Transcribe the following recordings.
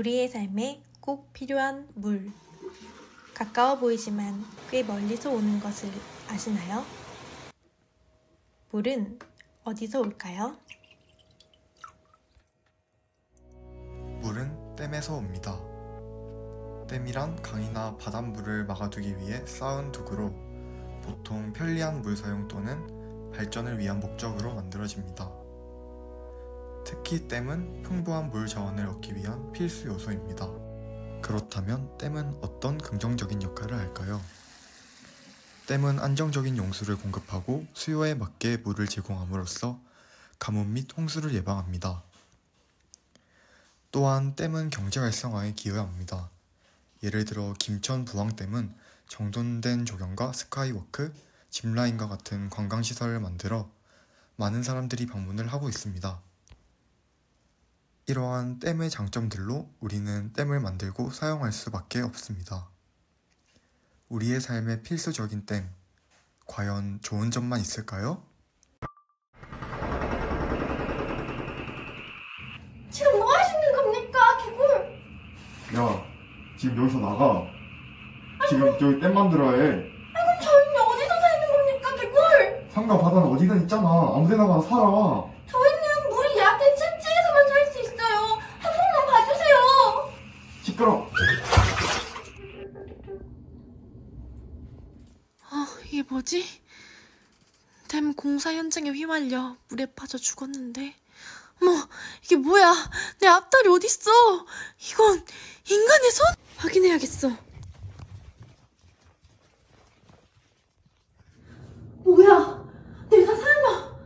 우리의 삶에 꼭 필요한 물. 가까워 보이지만 꽤 멀리서 오는 것을 아시나요? 물은 어디서 올까요? 물은 댐에서 옵니다. 댐이란 강이나 바닷물을 막아두기 위해 쌓은 도구로 보통 편리한 물 사용 또는 발전을 위한 목적으로 만들어집니다. 특히 댐은 풍부한 물 자원을 얻기 위한 필수 요소입니다. 그렇다면 댐은 어떤 긍정적인 역할을 할까요? 댐은 안정적인 용수를 공급하고 수요에 맞게 물을 제공함으로써 가뭄 및 홍수를 예방합니다. 또한 댐은 경제 활성화에 기여합니다. 예를 들어 김천 부항댐은 정돈된 조경과 스카이워크, 짚라인과 같은 관광시설을 만들어 많은 사람들이 방문을 하고 있습니다. 이러한 댐의 장점들로 우리는 댐을 만들고 사용할 수밖에 없습니다. 우리의 삶에 필수적인 댐, 과연 좋은 점만 있을까요? 지금 뭐 하시는 겁니까, 개굴? 야, 지금 여기서 나가. 지금 저기 댐 만들어야 해. 그럼 저희는 어디서 사는 겁니까, 개굴? 상가 바다는 어디든 있잖아. 아무데나 가서 살아. 저희는 물이 얕은 습지에서만 살 수 있어요. 한 번만 봐주세요. 시끄러. 이게 뭐지? 댐 공사 현장에 휘말려 물에 빠져 죽었는데. 어머, 이게 뭐야? 내 앞다리 어딨어? 이건 인간의 손? 확인해야겠어. 뭐야? 내가 설마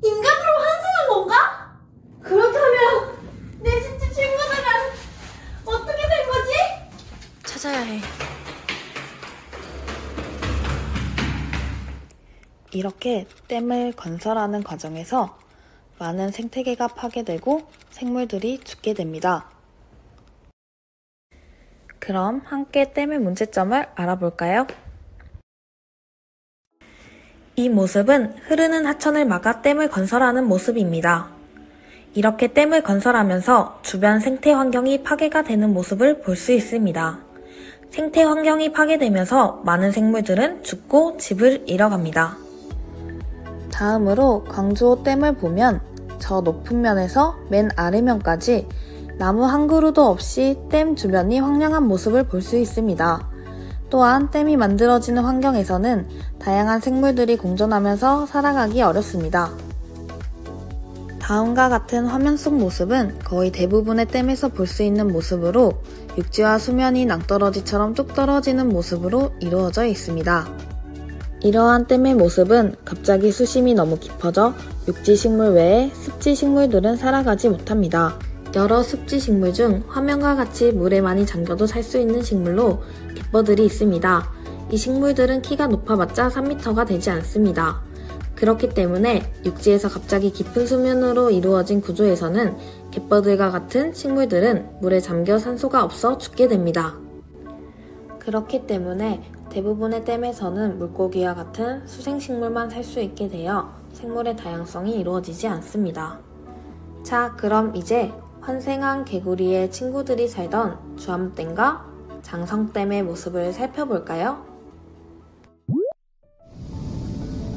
인간으로 환생한 건가? 그렇다면 내 진짜 친구들은 어떻게 된 거지? 찾아야 해. 이렇게 댐을 건설하는 과정에서 많은 생태계가 파괴되고 생물들이 죽게 됩니다. 그럼 함께 댐의 문제점을 알아볼까요? 이 모습은 흐르는 하천을 막아 댐을 건설하는 모습입니다. 이렇게 댐을 건설하면서 주변 생태 환경이 파괴가 되는 모습을 볼 수 있습니다. 생태 환경이 파괴되면서 많은 생물들은 죽고 집을 잃어갑니다. 다음으로 광주호 댐을 보면 저 높은 면에서 맨 아래면까지 나무 한 그루도 없이 댐 주변이 황량한 모습을 볼 수 있습니다. 또한 댐이 만들어지는 환경에서는 다양한 생물들이 공존하면서 살아가기 어렵습니다. 다음과 같은 화면 속 모습은 거의 대부분의 댐에서 볼 수 있는 모습으로 육지와 수면이 낭떠러지처럼 뚝 떨어지는 모습으로 이루어져 있습니다. 이러한 댐의 모습은 갑자기 수심이 너무 깊어져 육지 식물 외에 습지 식물들은 살아가지 못합니다. 여러 습지 식물 중 화면과 같이 물에 많이 잠겨도 살 수 있는 식물로 갯벌들이 있습니다. 이 식물들은 키가 높아봤자 3m가 되지 않습니다. 그렇기 때문에 육지에서 갑자기 깊은 수면으로 이루어진 구조에서는 갯벌들과 같은 식물들은 물에 잠겨 산소가 없어 죽게 됩니다. 그렇기 때문에 대부분의 댐에서는 물고기와 같은 수생식물만 살 수 있게 되어 생물의 다양성이 이루어지지 않습니다. 자, 그럼 이제 환생한 개구리의 친구들이 살던 주암댐과 장성댐의 모습을 살펴볼까요?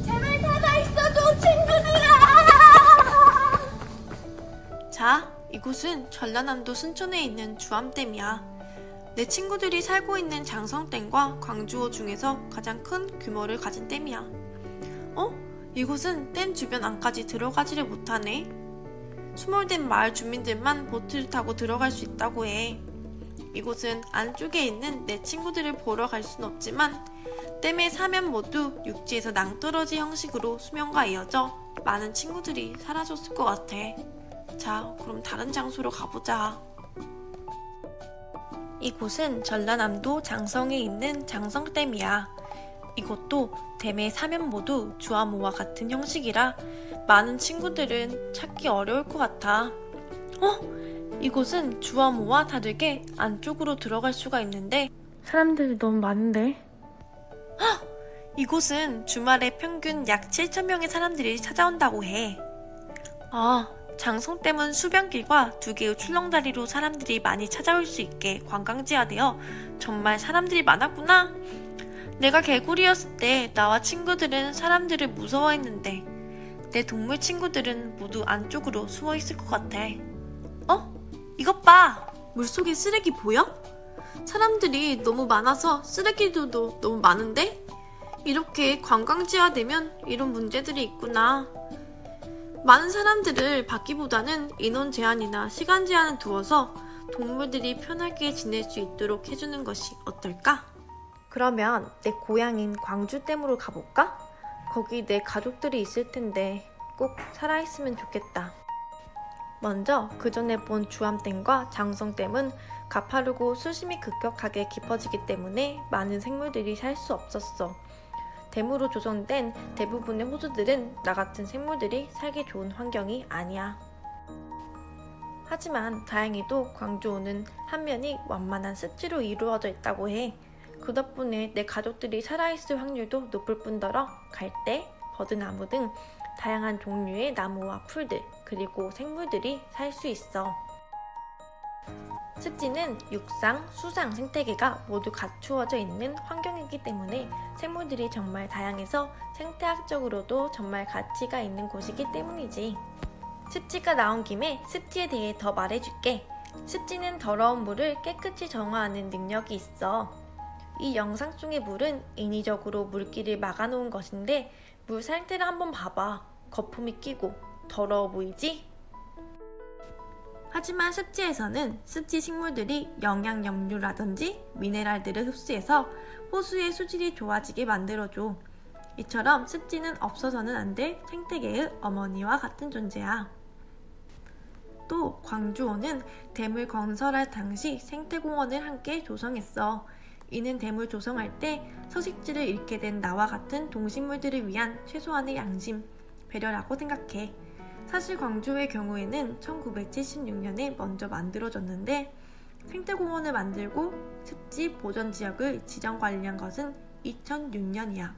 제발 살아있어줘, 친구들아! 자, 이곳은 전라남도 순천에 있는 주암댐이야. 내 친구들이 살고 있는 장성댐과 광주호 중에서 가장 큰 규모를 가진 댐이야. 이곳은 댐 주변 안까지 들어가지를 못하네. 수몰된 마을 주민들만 보트를 타고 들어갈 수 있다고 해. 이곳은 안쪽에 있는 내 친구들을 보러 갈 순 없지만 댐의 사면 모두 육지에서 낭떠러지 형식으로 수면과 이어져 많은 친구들이 사라졌을 것 같아. 자, 그럼 다른 장소로 가보자. 이곳은 전라남도 장성에 있는 장성댐이야. 이곳도 댐의 사면 모두 주암호와 같은 형식이라 많은 친구들은 찾기 어려울 것 같아. 이곳은 주암호와 다르게 안쪽으로 들어갈 수가 있는데 사람들이 너무 많은데? 이곳은 주말에 평균 약 7,000명의 사람들이 찾아온다고 해. 장성댐은 수변길과 2개의 출렁다리로 사람들이 많이 찾아올 수 있게 관광지화되어 정말 사람들이 많았구나. 내가 개구리였을 때 나와 친구들은 사람들을 무서워했는데 내 동물 친구들은 모두 안쪽으로 숨어 있을 것 같아. 이것 봐! 물속에 쓰레기 보여? 사람들이 너무 많아서 쓰레기도 너무 많은데? 이렇게 관광지화되면 이런 문제들이 있구나. 많은 사람들을 받기보다는 인원 제한이나 시간 제한을 두어서 동물들이 편하게 지낼 수 있도록 해주는 것이 어떨까? 그러면 내 고향인 광주댐으로 가볼까? 거기 내 가족들이 있을 텐데 꼭 살아있으면 좋겠다. 먼저 그 전에 본 주암댐과 장성댐은 가파르고 수심이 급격하게 깊어지기 때문에 많은 생물들이 살 수 없었어. 댐으로 조성된 대부분의 호수들은 나 같은 생물들이 살기 좋은 환경이 아니야. 하지만 다행히도 광주호는 한 면이 완만한 습지로 이루어져 있다고 해. 그 덕분에 내 가족들이 살아있을 확률도 높을 뿐더러 갈대, 버드나무 등 다양한 종류의 나무와 풀들, 그리고 생물들이 살 수 있어. 습지는 육상, 수상 생태계가 모두 갖추어져 있는 환경이기 때문에 생물들이 정말 다양해서 생태학적으로도 정말 가치가 있는 곳이기 때문이지. 습지가 나온 김에 습지에 대해 더 말해줄게. 습지는 더러운 물을 깨끗이 정화하는 능력이 있어. 이 영상 속의 물은 인위적으로 물길을 막아놓은 것인데 물 상태를 한번 봐봐. 거품이 끼고 더러워 보이지? 하지만 습지에서는 습지 식물들이 영양염류라든지 미네랄들을 흡수해서 호수의 수질이 좋아지게 만들어줘. 이처럼 습지는 없어서는 안 될 생태계의 어머니와 같은 존재야. 또 광주호는 댐을 건설할 당시 생태공원을 함께 조성했어. 이는 댐을 조성할 때 서식지를 잃게 된 나와 같은 동식물들을 위한 최소한의 양심, 배려라고 생각해. 사실 광주의 경우에는 1976년에 먼저 만들어졌는데 생태공원을 만들고 습지 보전지역을 지정관리한 것은 2006년이야.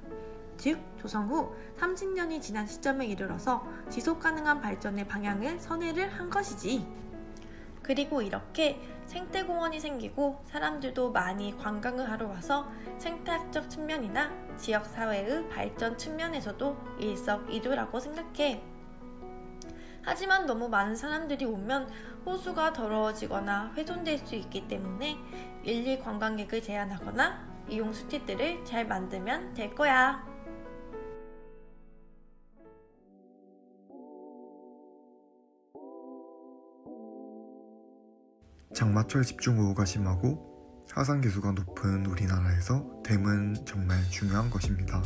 즉 조성 후 30년이 지난 시점에 이르러서 지속가능한 발전의 방향을 선회를 한 것이지. 그리고 이렇게 생태공원이 생기고 사람들도 많이 관광을 하러 와서 생태학적 측면이나 지역사회의 발전 측면에서도 일석이조라고 생각해. 하지만 너무 많은 사람들이 오면 호수가 더러워지거나 훼손될 수 있기 때문에 일일 관광객을 제한하거나 이용 수칙들을 잘 만들면 될 거야. 장마철 집중호우가 심하고 하산계수가 높은 우리나라에서 댐은 정말 중요한 것입니다.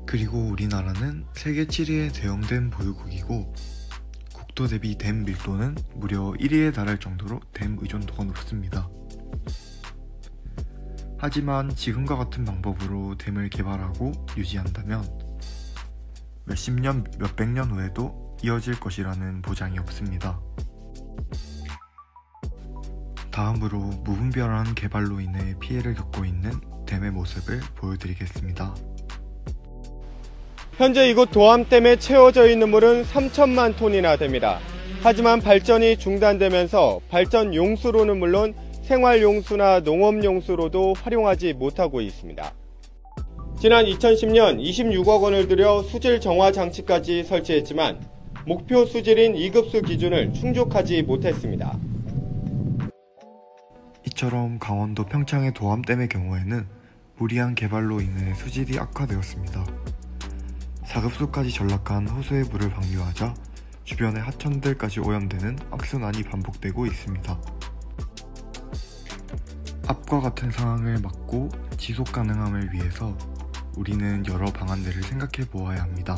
그리고 우리나라는 세계 7위의 대형댐 보유국이고 국토 대비 댐 밀도는 무려 1위에 달할 정도로 댐 의존도가 높습니다. 하지만 지금과 같은 방법으로 댐을 개발하고 유지한다면 몇십 년, 몇백 년 후에도 이어질 것이라는 보장이 없습니다. 다음으로 무분별한 개발로 인해 피해를 겪고 있는 댐의 모습을 보여드리겠습니다. 현재 이곳 도암댐에 채워져 있는 물은 3천만 톤이나 됩니다. 하지만 발전이 중단되면서 발전 용수로는 물론 생활용수나 농업용수로도 활용하지 못하고 있습니다. 지난 2010년 26억 원을 들여 수질 정화 장치까지 설치했지만 목표 수질인 2급수 기준을 충족하지 못했습니다. 이처럼 강원도 평창의 도암댐의 경우에는 무리한 개발로 인해 수질이 악화되었습니다. 4급수까지 전락한 호수의 물을 방류하자 주변의 하천들까지 오염되는 악순환이 반복되고 있습니다. 앞과 같은 상황을 막고 지속 가능함을 위해서 우리는 여러 방안들을 생각해 보아야 합니다.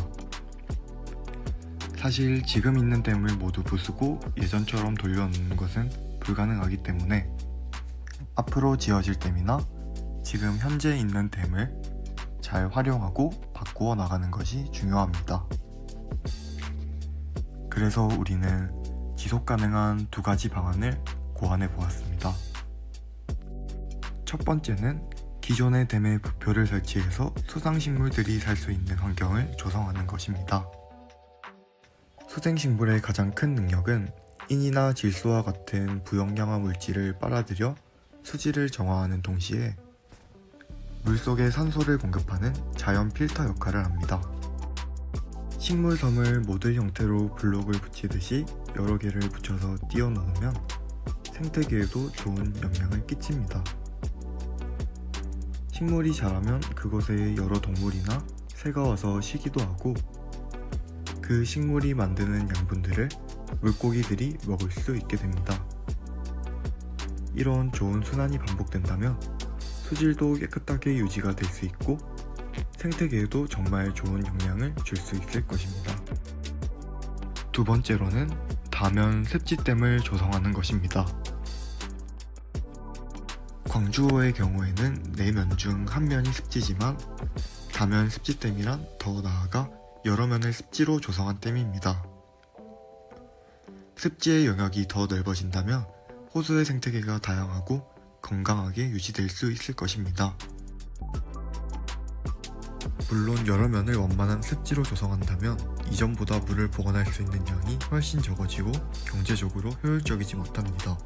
사실 지금 있는 댐을 모두 부수고 예전처럼 돌려놓는 것은 불가능하기 때문에 앞으로 지어질 댐이나 지금 현재 있는 댐을 잘 활용하고 바꾸어 나가는 것이 중요합니다. 그래서 우리는 지속 가능한 2가지 방안을 고안해 보았습니다. 첫 번째는 기존의 댐에 부표를 설치해서 수상식물들이 살 수 있는 환경을 조성하는 것입니다. 수생식물의 가장 큰 능력은 인이나 질소와 같은 부영양화 물질을 빨아들여 수질을 정화하는 동시에 물속에 산소를 공급하는 자연 필터 역할을 합니다. 식물섬을 모듈 형태로 블록을 붙이듯이 여러 개를 붙여서 띄워 놓으면 생태계에도 좋은 영향을 끼칩니다. 식물이 자라면 그곳에 여러 동물이나 새가 와서 쉬기도 하고 그 식물이 만드는 양분들을 물고기들이 먹을 수 있게 됩니다. 이런 좋은 순환이 반복된다면 수질도 깨끗하게 유지가 될 수 있고 생태계에도 정말 좋은 영향을 줄 수 있을 것입니다. 두 번째로는 다면 습지댐을 조성하는 것입니다. 광주호의 경우에는 4면 중 1면이 습지지만 다면 습지댐이란 더 나아가 여러 면을 습지로 조성한 댐입니다. 습지의 영역이 더 넓어진다면 호수의 생태계가 다양하고 건강하게 유지될 수 있을 것입니다. 물론 여러 면을 원만한 습지로 조성한다면 이전보다 물을 보관할 수 있는 양이 훨씬 적어지고 경제적으로 효율적이지 못합니다.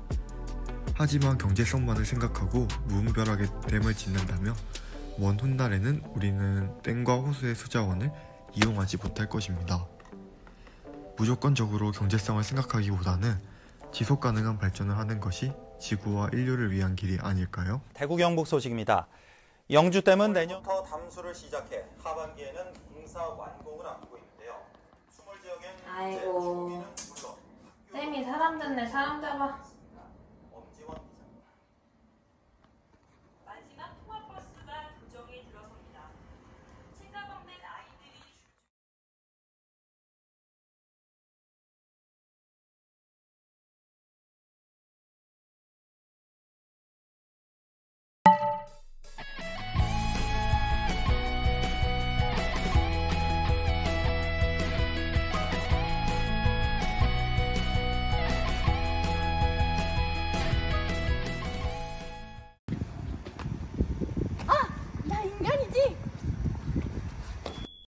하지만 경제성만을 생각하고 무분별하게 댐을 짓는다면 먼 훗날에는 우리는 댐과 호수의 수자원을 이용하지 못할 것입니다. 무조건적으로 경제성을 생각하기보다는 지속가능한 발전을 하는 것이 지구와 인류를 위한 길이 아닐까요? 대구 경북 소식입니다. 영주댐은 내년부터 담수를 시작해 하반기에는 공사 완공을 앞두고 있는데요. 수몰 지역엔 아이고, 댐이 사람 됐네. 사람 잡아.